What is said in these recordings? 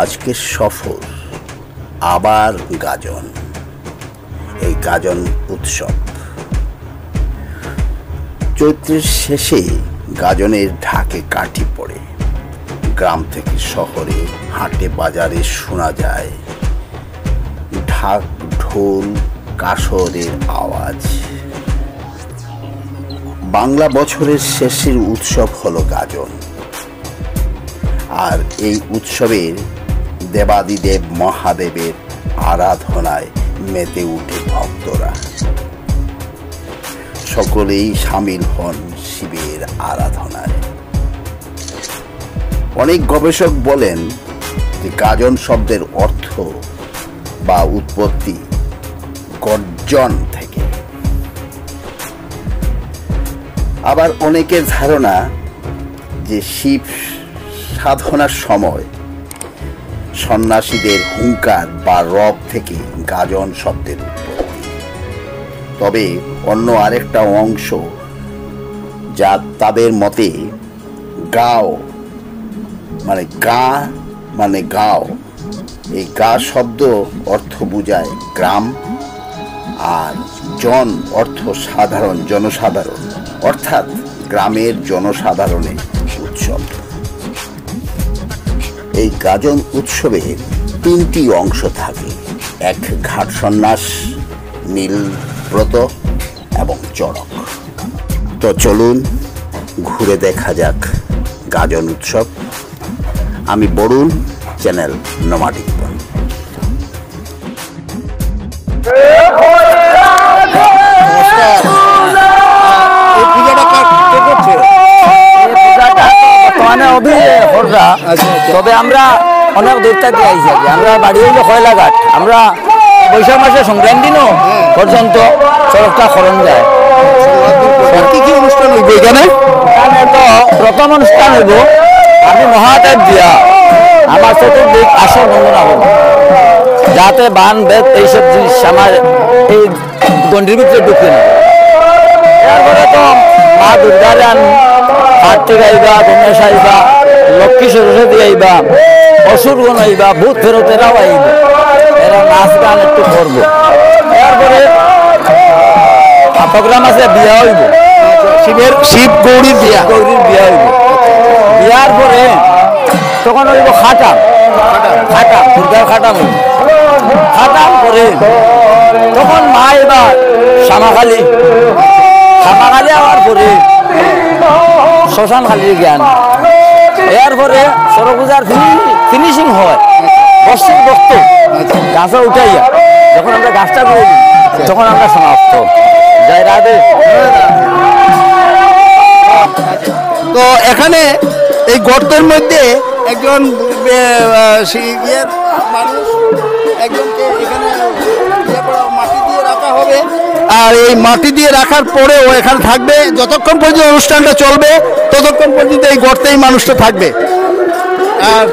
আজকে সফর আবার গাজন। এই গাজন উৎসব চৈত্রের শেষে গাজনের ঢাকে কাঠি পড়ে। গ্রাম থেকে শহরে হাটে বাজারে শোনা যায় ঢাক ঢোল কাসরের আওয়াজ। বাংলা বছরের শেষের উৎসব হলো গাজন। আর এই উৎসবের দেবাদিদেব মহাদেবের আরাধনায় মেতে উঠে ভক্তরা। সকলেই সামিল হন শিবের আরাধনায়। অনেক গবেষক বলেন যে গাজন শব্দের অর্থ বা উৎপত্তি গর্জন থেকে। আবার অনেকের ধারণা যে শিব সাধনার সময় সন্ন্যাসীদের হুঙ্কার বা রব থেকে গাজন শব্দের উৎপত্তি। তবে অন্য আরেকটা অংশ যা তাদের মতে গাও মানে গা মানে গাও, এই গা শব্দ অর্থ বোঝায় গ্রাম, আর জন অর্থ সাধারণ জনসাধারণ, অর্থাৎ গ্রামের জনসাধারণের উৎসব। এই গাজন উৎসবে 3টি অংশ থাকে, এক ঘাট সন্ন্যাস, নীলব্রত এবং চড়ক। তো চলুন ঘুরে দেখা যাক গাজন উৎসব। আমি বরুণ, চ্যানেল নোমাডিক বন। তবে আমরা অনেক দূর থেকে আইছি। আমরা বাড়ি হইল কয়লাঘাট। আমরা বৈশাখ মাসে সংক্রান্তি পর্যন্ত সড়কটা খরণ যায়। কি কি অনুষ্ঠান হইব এখানে? তো প্রথম অনুষ্ঠান হইব আমি মহাদেব দিয়া আমার চতুর্দিক আসর বন্দনা হব, যাতে বান বেদ এইসব জিনিস আমার এই গন্ডির ভিতরে ঢুকে না। তারপরে তো মা দুর্গার কার্তিক আইবা, গণেশ আইবা, লক্ষ্মী সরস্বতী আইবা, অসুরগণ আইবা, ভূত ফেরতেরাও আইবা। এরা নাচ গান একটু করবো। তারপরে প্রোগ্রাম আছে, বিয়া হইব, শিব গৌরীর বিয়া হইব। বিয়ার পরে তখন হইব খাটাম দুর্গার খাটাম হইব। খাটাম করে তখন মা এবার শ্যামাখালী হওয়ার পরে শ্মশান খালির জ্ঞান। এরপরে সরপূজার ফিনিশিং হয় বর্ষের বক্ত গাছটা উঠাইয়া যখন আমরা গাছটা করে দিই তখন আমরা সমাপ্ত জয় রাধে। তো এখানে এই গর্তের মধ্যে একজন মানুষ একজনকে এখানে মাটি দিয়ে রাখা হবে। আর এই মাটি দিয়ে রাখার পরেও এখানে থাকবে যতক্ষণ পর্যন্ত অনুষ্ঠানটা চলবে, ততক্ষণ পর্যন্ত এই গর্তেই মানুষটা থাকবে। আর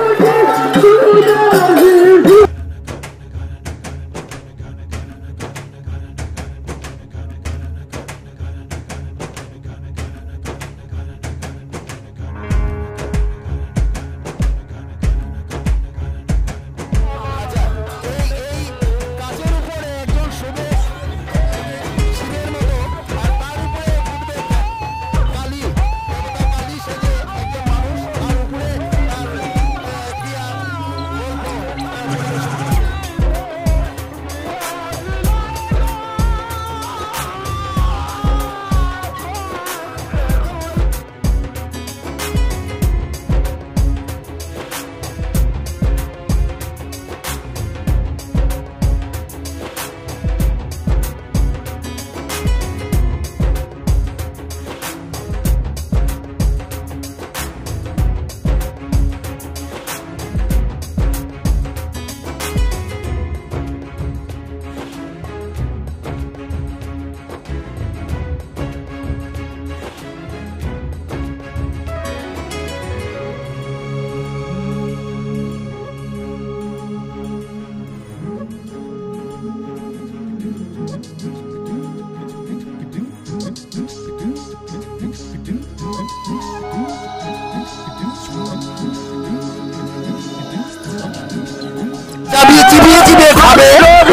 ভাবে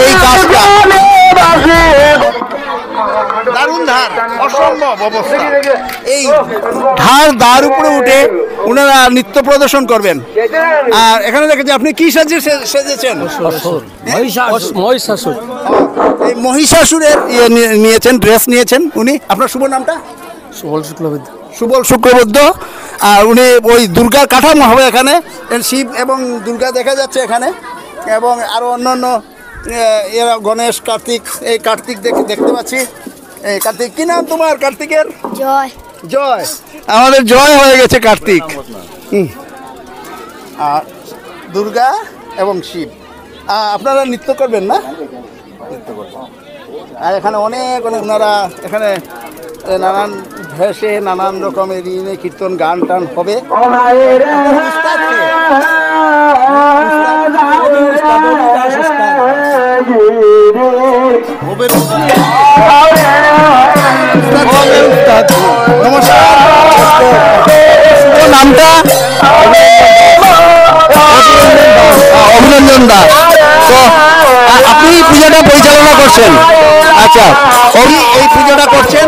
এই কাজটা। দারুণ ধার, অসম্ভব অবস্থা। এই ধার উপরে উঠে ওনারা নৃত্য প্রদর্শন করবেন। আর এখানে দেখেছি আপনি কি সেজেছেন? মহিষাসুর। এই মহিষাসুরের নিয়েছেন, ড্রেস নিয়েছেন উনি। আপনার শুভ নামটা? সুবল শুক্লবৈদ্য। সুবল শুক্লবৈদ্য। আর উনি ওই দুর্গার কাঠামো হবে এখানে, শিব এবং দুর্গা দেখা যাচ্ছে এখানে, এবং আরও অন্যান্য এরা গণেশ, কার্তিক। এই কার্তিক দেখতে পাচ্ছি। এই কার্তিক, কি নাম তোমার কার্তিকের? জয়। জয়, আমাদের জয় হয়ে গেছে কার্তিক। আর দুর্গা এবং শিব। আপনারা নৃত্য করবেন না? নৃত্য করবেন। আর এখানে অনেক ওনারা এখানে নানান ভেষে নানান রকমের কীর্তন গান টান হবে। নমস্কার, নামটা? অভিনন্দন দাস। তো আপনি পুজোটা পরিচালনা করছেন? আচ্ছা, এই পুজোটা করছেন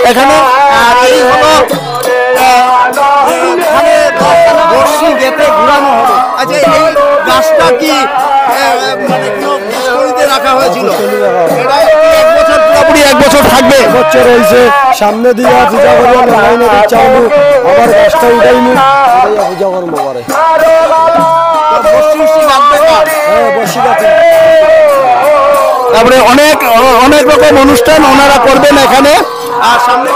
এখানে। আর এই হলো বর্ষি গেতে ঘুরানো হবে। আচ্ছা, এই গাছটা কি মানে রাখা হয়েছিল? এটা এক বছর, পুরোপুরি এক বছর থাকবে? বছর হয়েছে, সামনে দিয়ে পূজা করবো, চালু আবার গাছটা উঠাইনি, পূজা করবো পরে। তারপরে অনেক অনেক রকম অনুষ্ঠান ওনারা করবেন এখানে। আর সামনে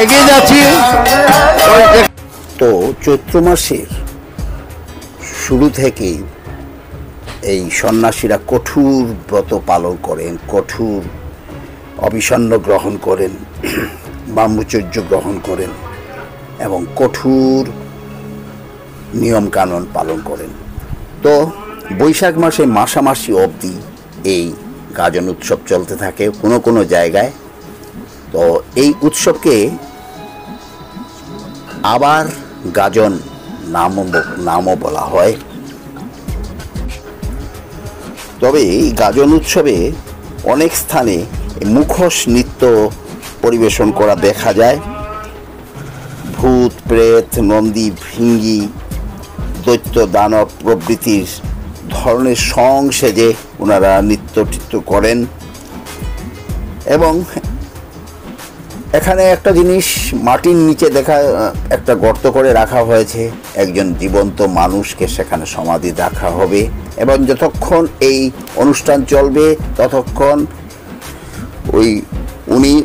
এগিয়ে যাচ্ছি। তো চৈত্র মাসের শুরু থেকেই এই সন্ন্যাসীরা কঠোর ব্রত পালন করেন, কঠোর অবিষণ্ণ গ্রহণ করেন, ব্রহ্মচর্য গ্রহণ করেন এবং কঠোর নিয়মকানুন পালন করেন। তো বৈশাখ মাসে মাসামাসি অবধি এই গাজন উৎসব চলতে থাকে কোনো কোনো জায়গায়। তো এই উৎসবকে আবার গাজন নামও বলা হয়। তবে এই গাজন উৎসবে অনেক স্থানে মুখোশ নৃত্য পরিবেশন করা দেখা যায়। ভূত, প্রেত, নন্দী, ভিঙ্গি, দৈত্য, দানব প্রভৃতির ধরনের সং সেজে ওনারা নৃত্য করেন। এবং এখানে একটা জিনিস মাটির নিচে একটা গর্ত করে রাখা হয়েছে, একজন জীবন্ত মানুষকে সেখানে সমাধি রাখা হবে। এবং যতক্ষণ এই অনুষ্ঠান চলবে ততক্ষণ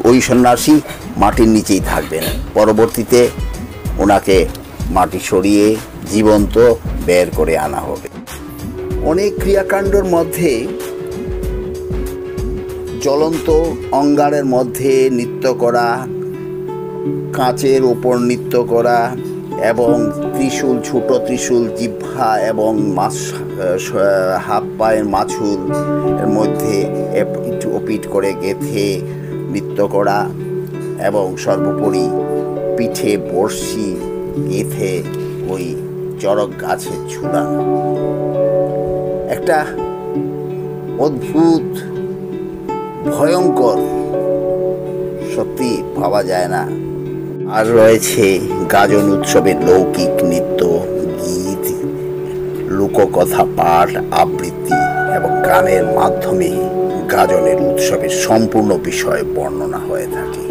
ওই সন্ন্যাসী মাটির নিচেই থাকবেন। পরবর্তীতে ওনাকে মাটি সরিয়ে জীবন্ত বের করে আনা হবে। অনেক ক্রিয়াকাণ্ডের মধ্যে জ্বলন্ত অঙ্গারের মধ্যে নৃত্য করা, কাঁচের ওপর নৃত্য করা এবং ত্রিশূল, ছোট ত্রিশূল, জিহ্বা এবং হাত পায়ের মাছুল এর মধ্যে ওপিট করে গেঁথে নৃত্য করা এবং সর্বোপরি পিঠে বড়শি গেঁথে ওই চড়ক গাছে ঝুলানো। একটা অদ্ভুত, ভয়ঙ্কর, সত্যি ভাবা যায় না। আর রয়েছে গাজন উৎসবের লৌকিক নৃত্য, গীত, লোককথা পাঠ, আবৃত্তি এবং গানের মাধ্যমে গাজনের উৎসবের সম্পূর্ণ বিষয় বর্ণনা হয়ে থাকে।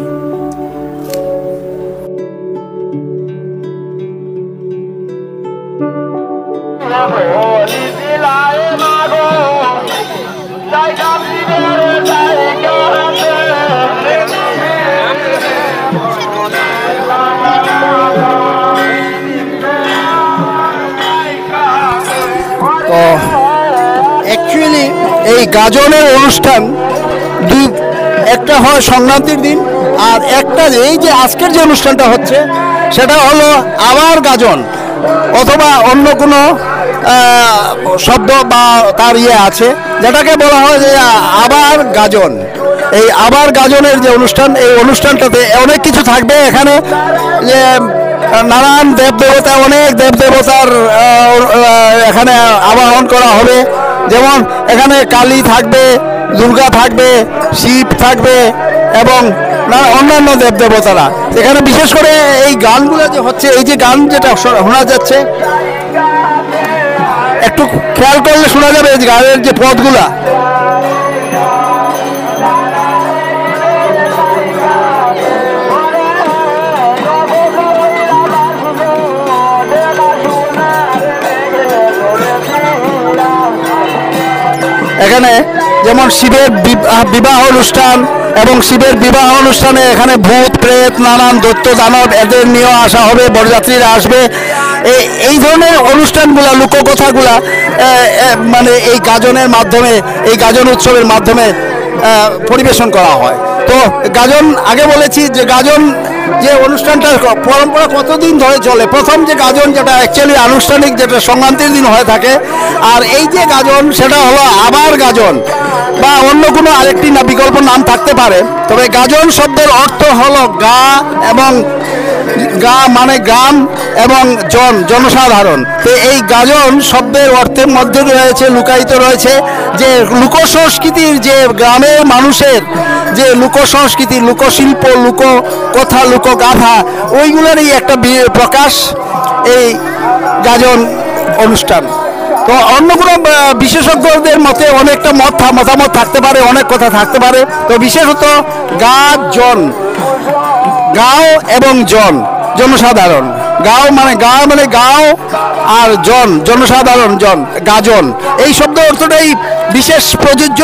তো অ্যাকচুয়ালি এই গাজনের অনুষ্ঠান একটা হয় সংক্রান্তির দিন, আর একটা এই যে আজকের যে অনুষ্ঠানটা হচ্ছে সেটা হলো আবার গাজন, অথবা অন্য কোনো শব্দ বা তার আছে যেটাকে বলা হয় যে আবার গাজন। এই আবার গাজনের যে অনুষ্ঠান, এই অনুষ্ঠানটাতে অনেক কিছু থাকবে এখানে, যে নানান দেবদেবতা, অনেক দেবদেবতার এখানে আবাহন করা হবে। যেমন এখানে কালী থাকবে, দুর্গা থাকবে, শিব থাকবে এবং অন্যান্য দেবদেবতারা। এখানে বিশেষ করে এই গানগুলো যে হচ্ছে, এই যে গান যেটা শোনা যাচ্ছে, একটু খেয়াল করলে শোনা যাবে এই গানের যে পদগুলা। এখানে যেমন শিবের বিবাহ অনুষ্ঠান, এবং শিবের বিবাহ অনুষ্ঠানে এখানে ভূত প্রেত নানান দৈত্য দানব এদের নিয়েও আসা হবে, বরযাত্রীরা আসবে। এই ধরনের অনুষ্ঠানগুলা, লোককথাগুলা মানে এই গাজনের মাধ্যমে, এই গাজন উৎসবের মাধ্যমে পরিবেশন করা হয়। তো গাজন, আগে বলেছি যে গাজন যে অনুষ্ঠানটা পরম্পরা কতদিন ধরে চলে। প্রথম যে গাজন, যেটা অ্যাকচুয়ালি আনুষ্ঠানিক, যেটা সংক্রান্তির দিন হয়ে থাকে, আর এই যে গাজন সেটা হলো আবার গাজন, বা অন্য কোনো আরেকটি না বিকল্প নাম থাকতে পারে। তবে গাজন শব্দের অর্থ হলো গা, এবং গা মানে গ্রাম, এবং জনসাধারণ। তো এই গাজন শব্দের অর্থের মধ্যে রয়েছে, লুকায়িত রয়েছে যে লোকসংস্কৃতির, যে গ্রামের মানুষের যে লোকসংস্কৃতি, লোকশিল্প, লোককথা, লোকগাথা, ওইগুলোরই একটা প্রকাশ এই গাজন অনুষ্ঠান। তো অন্য কোনো বিশেষজ্ঞদের মতে অনেকটা মতামত থাকতে পারে, অনেক কথা থাকতে পারে। তো বিশেষত গাঁও এবং জনসাধারণ, গাঁও মানে গাঁও, আর জনসাধারণ, গাজন, এই শব্দ অর্থটাই বিশেষ প্রযোজ্য।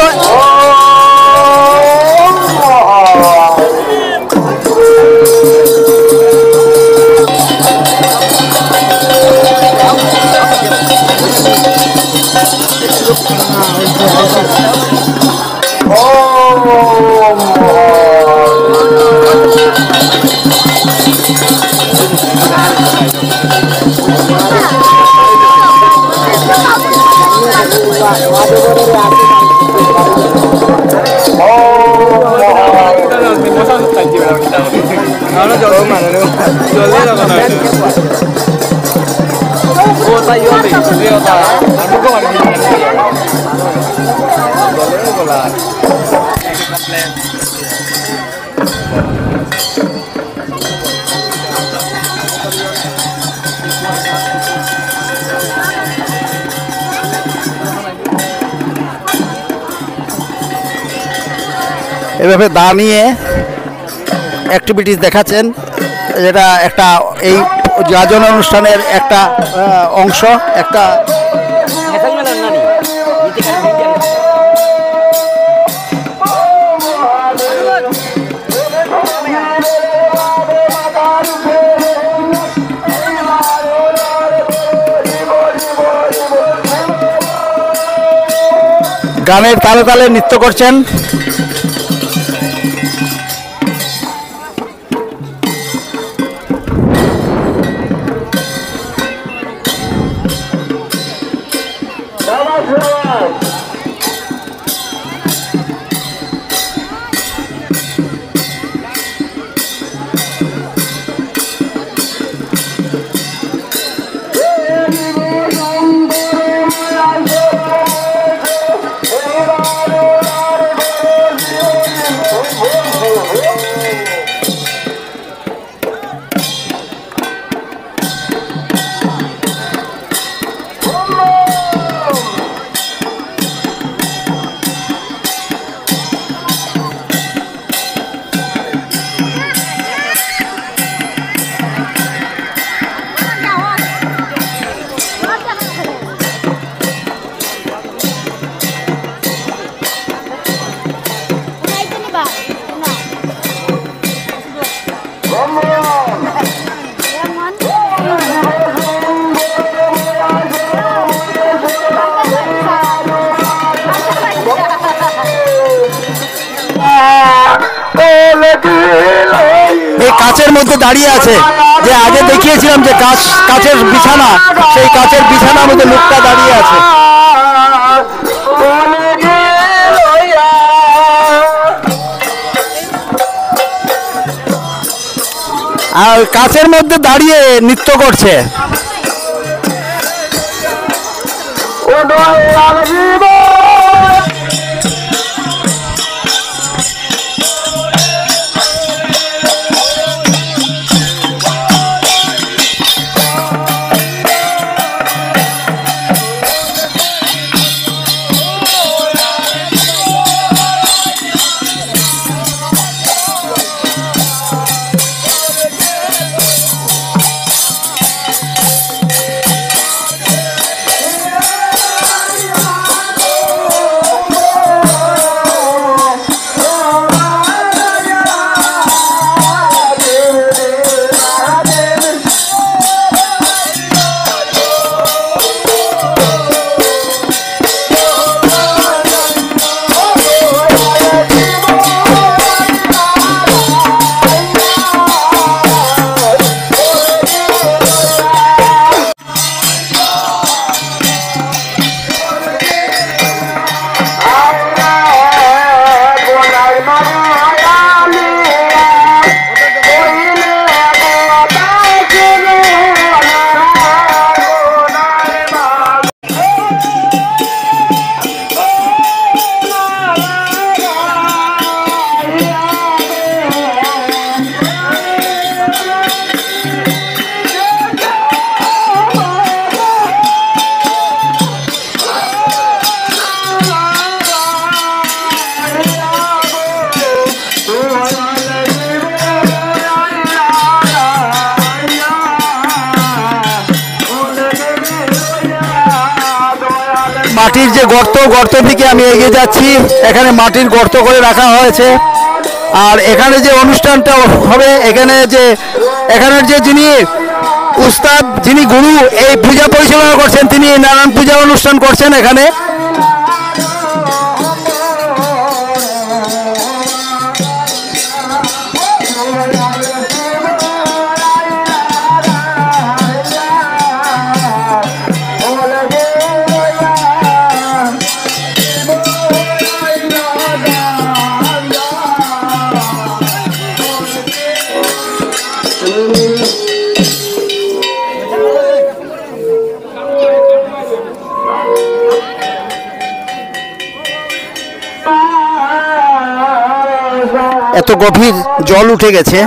এভাবে দাঁড়িয়ে অ্যাক্টিভিটিস দেখাচ্ছেন, যেটা একটা এই গাজন অনুষ্ঠানের একটা অংশ, একটা গানের তালে তালে নৃত্য করছেন। দাঁড়িয়ে আছে, যে আগে দেখিয়েছিলাম যে কাচের বিছানা, সেই কাচের বিছানার মধ্যে লোকটা দাঁড়িয়ে আছে। আর কাচের মধ্যে দাঁড়িয়ে নৃত্য করছে। মাটির যে গর্ত থেকে আমি এগিয়ে যাচ্ছি। এখানে মাটির গর্ত করে রাখা হয়েছে। আর এখানে যে অনুষ্ঠানটা হবে, এখানের যে যিনি উস্তাদ, যিনি গুরু এই পূজা পরিচালনা করছেন, তিনি নানান পূজা অনুষ্ঠান করছেন এখানে। এত গভীর জল উঠে গেছে।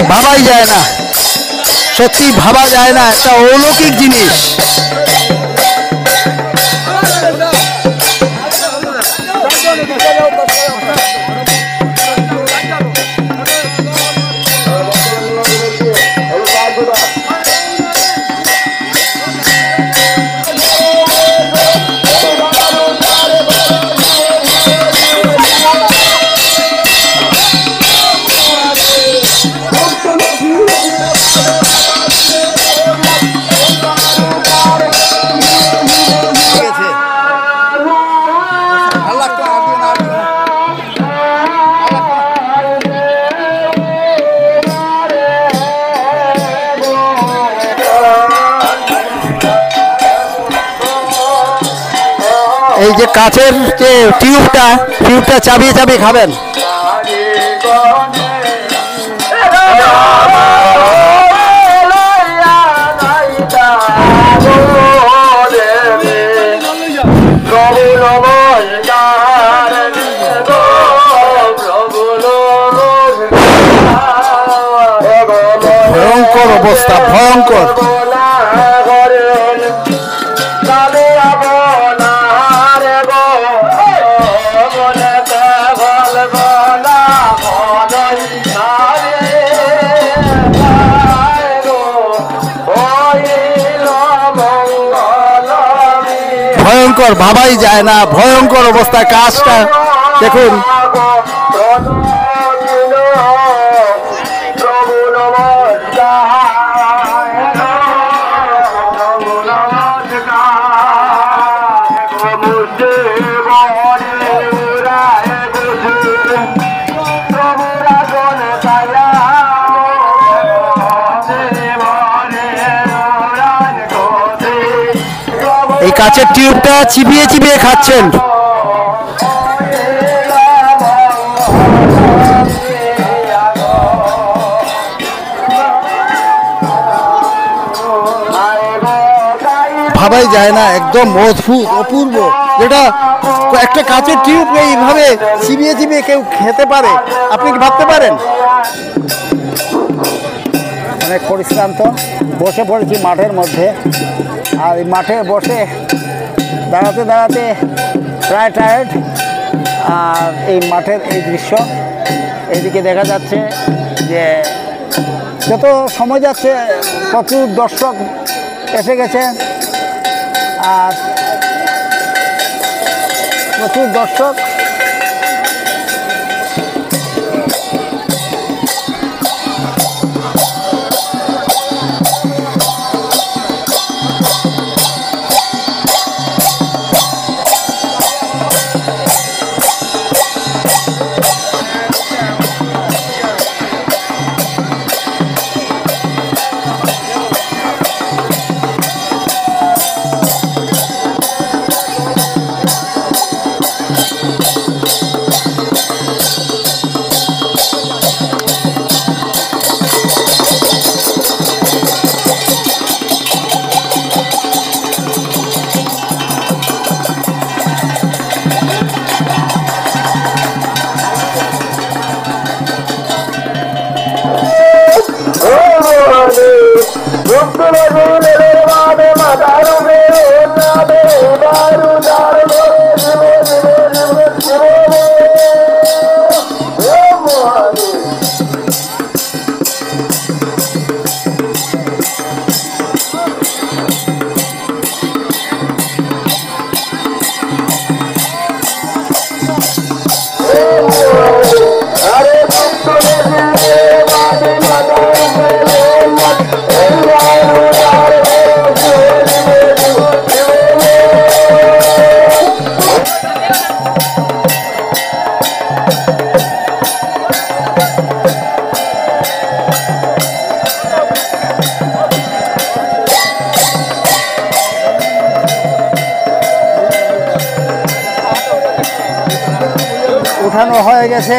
ভাবাই যায় না, সত্যি ভাবা যায় না, একটা অলৌকিক জিনিস। কাছের যে টিউবটা চাবিয়ে চাবিয়ে খাবেন। ভয়ঙ্কর অবস্থা, ভয়ঙ্কর। ভয়ঙ্কর, ভাবাই যায় না, ভয়ঙ্কর অবস্থা। কাজটা দেখুন, এই কাছের টিউবটা চিবিয়ে চিবিয়ে খাচ্ছেন। ভাবাই যায় না, একদম অদ্ভুত, অপূর্ব। যেটা একটা কাচের টিউব এইভাবে চিবিয়ে চিবিয়ে কেউ খেতে পারে, আপনি কি ভাবতে পারেন? অনেক পরিশ্রান্ত, বসে পড়েছি মাঠের মধ্যে। আর এই মাঠে বসে দাঁড়াতে দাঁড়াতে প্রায় টায়ার্ড। আর এই মাঠের এই দৃশ্য, এইদিকে দেখা যাচ্ছে যে যত সময় যাচ্ছে প্রচুর দর্শক এসে গেছে। আর প্রচুর দর্শক। উঠানো হয়ে গেছে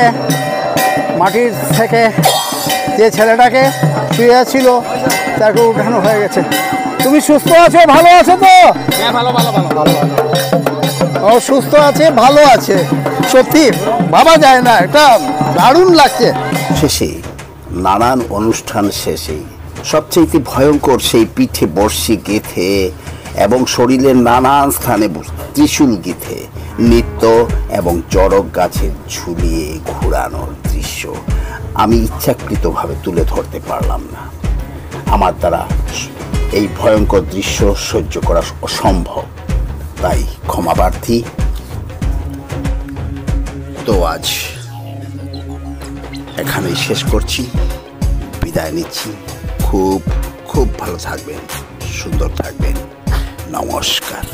মাটির থেকে। যে ছেলেটাকে শুয়ে ছিল তাকে উঠানো হয়ে গেছে। তুমি সুস্থ আছো, ভালো আছো তো? হ্যাঁ, ভালো ভালো ভালো ভালো ভালো। ও সুস্থ আছে, ভালো আছে। সত্যি ভাবা যায় না, এটা দারুণ লাগছে। শেষে নানান অনুষ্ঠান শেষে সবচেয়ে ভয়ঙ্কর সেই পিঠে বর্ষি গেথে এবং শরীরের নানান স্থানে ত্রিশূল গেথে নৃত্য এবং চড়ক গাছে ঝুলিয়ে ঘোরানোর দৃশ্য আমি ইচ্ছাকৃতভাবে তুলে ধরতে পারলাম না। আমার দ্বারা এই ভয়ঙ্কর দৃশ্য সহ্য করা অসম্ভব, তাই ক্ষমাপ্রার্থী। তো আজ এখানেই শেষ করছি, বিদায় নিচ্ছি। খুব খুব ভালো থাকবেন, সুন্দর থাকবেন। নমস্কার।